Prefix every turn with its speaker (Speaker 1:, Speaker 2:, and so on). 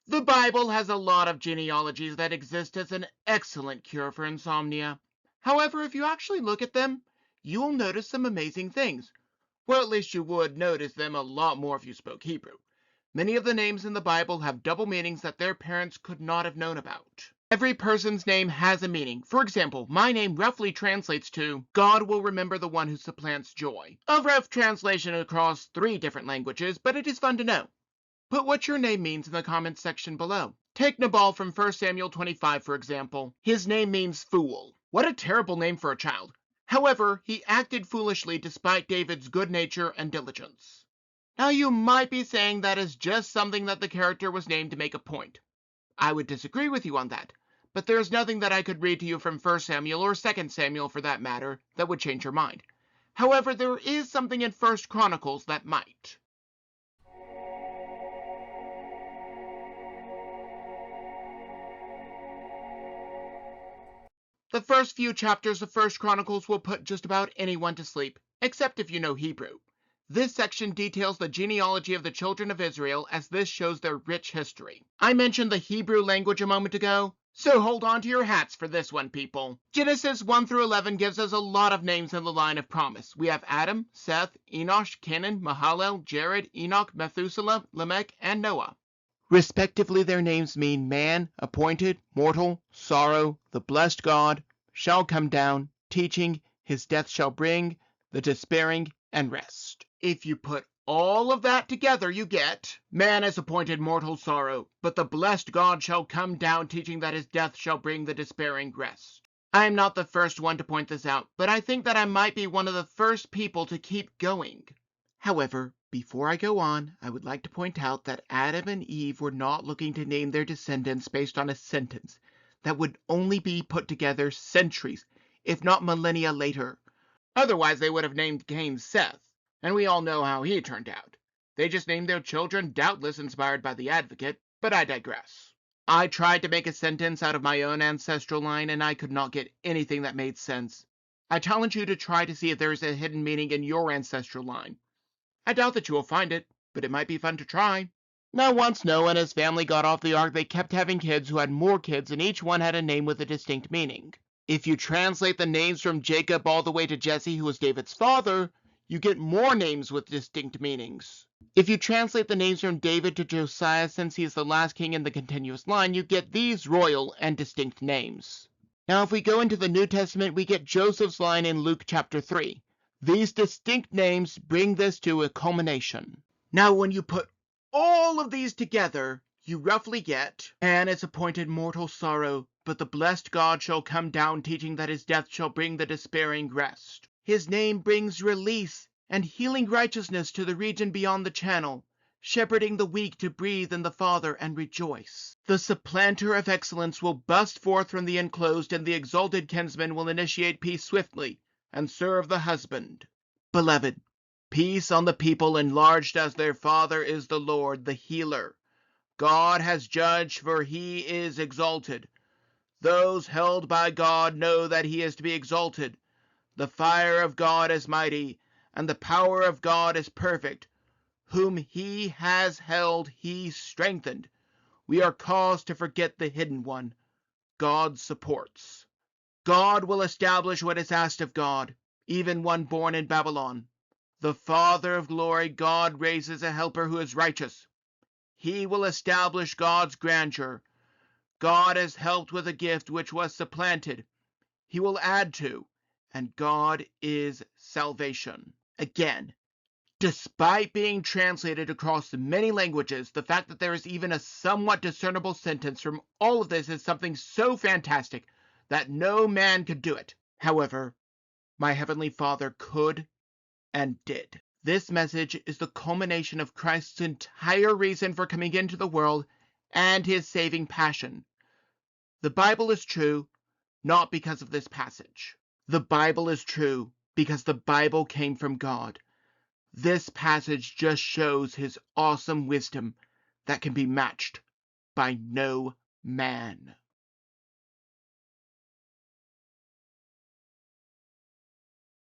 Speaker 1: The Bible has a lot of genealogies that exist as an excellent cure for insomnia. However, if you actually look at them, you will notice some amazing things. Well, at least you would notice them a lot more if you spoke Hebrew. Many of the names in the Bible have double meanings that their parents could not have known about. Every person's name has a meaning. For example, my name roughly translates to, God will remember the one who supplants joy. A rough translation across 3 different languages, but it is fun to know. Put what your name means in the comments section below. Take Nabal from 1 Samuel 25, for example. His name means fool. What a terrible name for a child. However, he acted foolishly despite David's good nature and diligence. Now you might be saying that is just something that the character was named to make a point. I would disagree with you on that, but there is nothing that I could read to you from 1 Samuel or 2 Samuel for that matter that would change your mind. However, there is something in 1 Chronicles that might. The first few chapters of 1 Chronicles will put just about anyone to sleep, except if you know Hebrew. This section details the genealogy of the children of Israel, as this shows their rich history. I mentioned the Hebrew language a moment ago, so hold on to your hats for this one, people. Genesis 1 through 11 gives us a lot of names in the line of promise. We have Adam, Seth, Enosh, Kenan, Mahalalel, Jared, Enoch, Methuselah, Lamech, and Noah. Respectively, their names mean man, appointed, mortal, sorrow, the blessed God, shall come down, teaching, his death shall bring, the despairing, and rest. If you put all of that together, you get, man is appointed mortal sorrow, but the blessed God shall come down, teaching that his death shall bring the despairing rest. I am not the first one to point this out, but I think that I might be one of the first people to keep going. However, before I go on, I would like to point out that Adam and Eve were not looking to name their descendants based on a sentence that would only be put together centuries, if not millennia later. Otherwise, they would have named Cain Seth, and we all know how he turned out. They just named their children, doubtless inspired by the Advocate, but I digress. I tried to make a sentence out of my own ancestral line, and I could not get anything that made sense. I challenge you to try to see if there is a hidden meaning in your ancestral line. I doubt that you will find it, but it might be fun to try. Now, once Noah and his family got off the ark, they kept having kids who had more kids, and each one had a name with a distinct meaning. If you translate the names from Jacob all the way to Jesse, who was David's father, you get more names with distinct meanings. If you translate the names from David to Josiah, since he is the last king in the continuous line, you get these royal and distinct names. Now, if we go into the New Testament, we get Joseph's line in Luke chapter 3. These distinct names bring this to a culmination. Now, when you put all of these together, you roughly get, man is appointed mortal sorrow, but the blessed God shall come down, teaching that his death shall bring the despairing rest. His name brings release and healing righteousness to the region beyond the channel, shepherding the weak to breathe in the Father and rejoice. The supplanter of excellence will bust forth from the enclosed, and the exalted kinsman will initiate peace swiftly and serve the husband. Beloved, peace on the people enlarged, as their Father is the Lord, the healer. God has judged, for he is exalted. Those held by God know that he is to be exalted. The fire of God is mighty, and the power of God is perfect. Whom he has held, he strengthened. We are caused to forget the hidden one. God supports. God will establish what is asked of God, even one born in Babylon. The Father of glory, God raises a helper who is righteous. He will establish God's grandeur. God has helped with a gift which was supplanted. He will add to, and God is salvation. Again, despite being translated across many languages, the fact that there is even a somewhat discernible sentence from all of this is something so fantastic that no man could do it. However, my Heavenly Father could and did. This message is the culmination of Christ's entire reason for coming into the world and his saving passion. The Bible is true, not because of this passage. The Bible is true because the Bible came from God. This passage just shows his awesome wisdom that can be matched by no man.